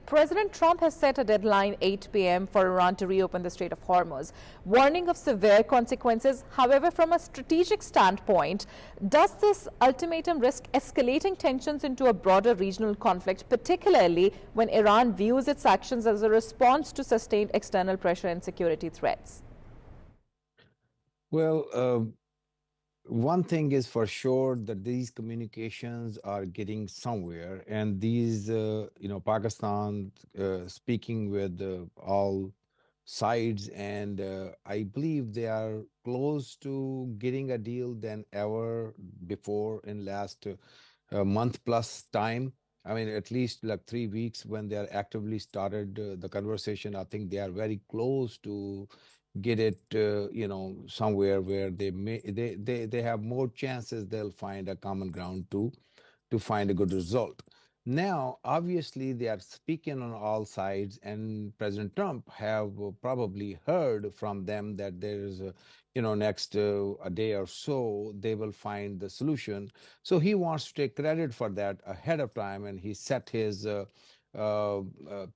President Trump has set a deadline 8 p.m. for Iran to reopen the Strait of Hormuz, warning of severe consequences. However, from a strategic standpoint, does this ultimatum risk escalating tensions into a broader regional conflict, particularly when Iran views its actions as a response to sustained external pressure and security threats? Well, one thing is for sure that these communications are getting somewhere, and these, Pakistan speaking with all sides, and I believe they are close to getting a deal than ever before in last month plus time. I mean, at least like 3 weeks when they are actively started the conversation. I think they are very close to get it, somewhere where they have more chances they'll find a common ground to find a good result. Now, obviously, they are speaking on all sides, and President Trump have probably heard from them that there is next a day or so, they will find the solution. So he wants to take credit for that ahead of time, and he set his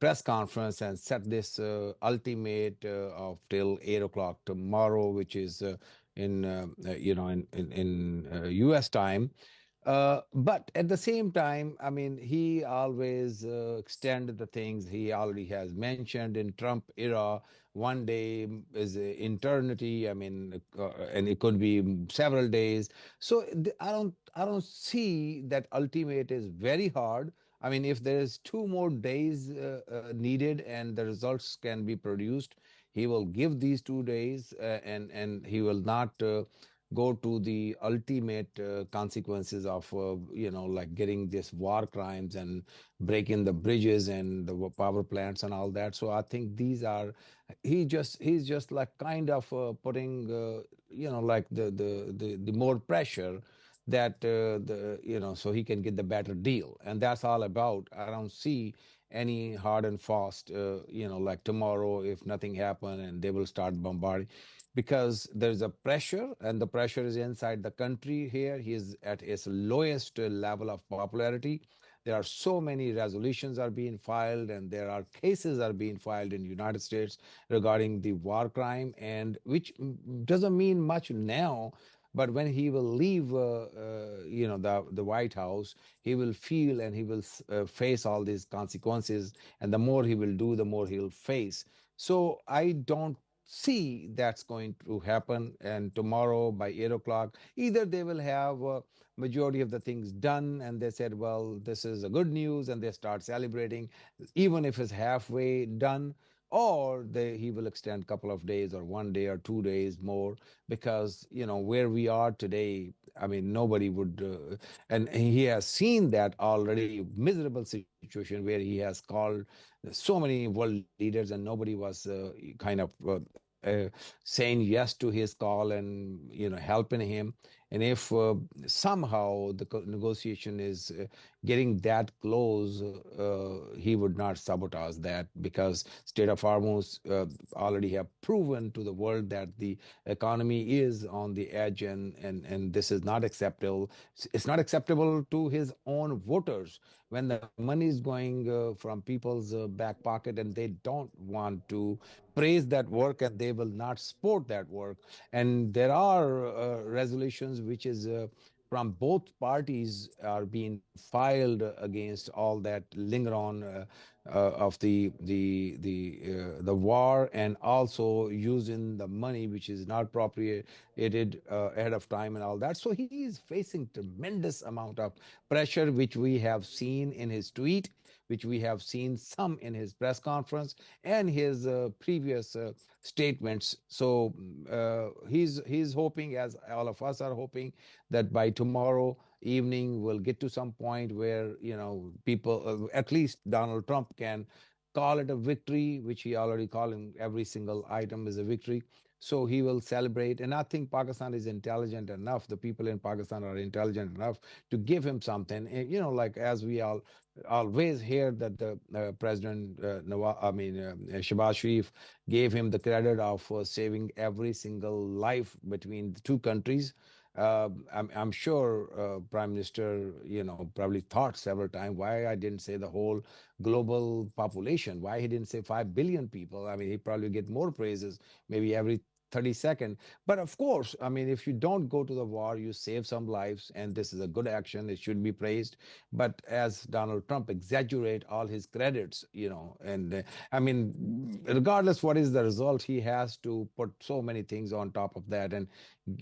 press conference and set this ultimate of till 8 o'clock tomorrow, which is in U.S. time. But at the same time, I mean, he always extended the things he already has mentioned in Trump era. One day is eternity. I mean, and it could be several days. So I don't see that ultimate is very hard. I mean, if there is 2 more days needed and the results can be produced, he will give these 2 days, and he will not go to the ultimate consequences of like getting this war crimes and breaking the bridges and the power plants and all that. So I think these are he's just like kind of putting like the more pressure that the so he can get the better deal, and that's all about. I don't see any hard and fast like tomorrow if nothing happen and they will start bombarding, because there's a pressure, and the pressure is inside the country. Here he is at his lowest level of popularity. There are so many resolutions are being filed, and there are cases are being filed in United States regarding the war crime, and which doesn't mean much now. But when he will leave, the White House, he will feel and he will face all these consequences. And the more he will do, the more he'll face. So I don't see that's going to happen. And tomorrow by 8 o'clock, either they will have majority of the things done, and they said, well, this is a good news, and they start celebrating, even if it's halfway done, or he will extend a couple of days or one day or 2 days more, because where we are today, I mean, nobody would and he has seen that already miserable situation where he has called so many world leaders, and nobody was kind of saying yes to his call and helping him. And if somehow the negotiation is getting that close, he would not sabotage that, because Strait of Hormuz already have proven to the world that the economy is on the edge, and this is not acceptable. It's not acceptable to his own voters when the money is going from people's back pocket, and they don't want to praise that work, and they will not support that work. And there are resolutions which is from both parties are being filed against all that linger on of the war, and also using the money which is not appropriated ahead of time and all that. So he is facing tremendous amount of pressure, which we have seen in his tweet, which we have seen some in his press conference and his previous statements. So he's hoping, as all of us are hoping, that by tomorrow evening we'll get to some point where people, at least Donald Trump, can call it a victory, which he already called in every single item is a victory. So he will celebrate. And I think Pakistan is intelligent enough. The people in Pakistan are intelligent enough to give him something. Like as we all always hear that the President Shahbaz Sharif gave him the credit of saving every single life between the two countries. I'm sure Prime Minister, probably thought several times why I didn't say the whole global population, why he didn't say 5 billion people. I mean, he probably get more praises maybe every 30 seconds. But of course, I mean, if you don't go to the war, you save some lives, and this is a good action. It should be praised. But as Donald Trump exaggerate all his credits, and I mean, regardless what is the result, he has to put so many things on top of that and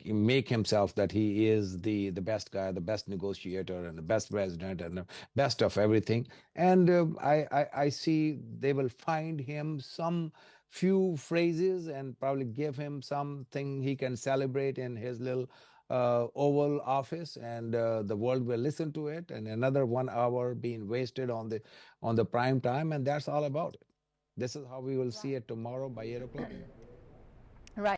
make himself that he is the best guy, the best negotiator, and the best president, and the best of everything. And I see they will find him some few phrases and probably give him something he can celebrate in his little Oval Office, and the world will listen to it. And another 1 hour being wasted on the prime time, and that's all about it. This is how we will see it tomorrow by 8 o'clock.